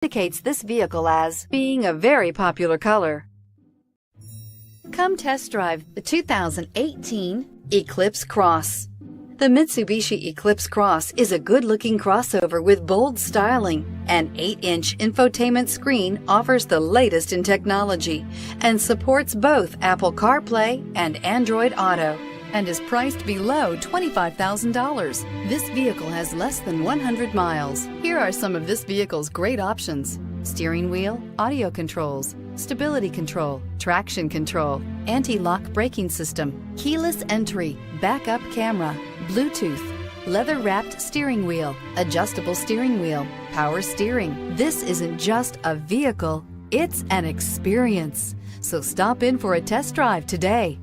indicates this vehicle as being a very popular color. Come test drive the 2018 Eclipse Cross. The Mitsubishi Eclipse Cross is a good-looking crossover with bold styling. An 8-inch infotainment screen offers the latest in technology and supports both Apple CarPlay and Android Auto, and is priced below $25,000. This vehicle has less than 100 miles. Here are some of this vehicle's great options: steering wheel audio controls, stability control, traction control, anti-lock braking system, keyless entry, backup camera, Bluetooth, leather-wrapped steering wheel, adjustable steering wheel, power steering. This isn't just a vehicle, it's an experience. So stop in for a test drive today.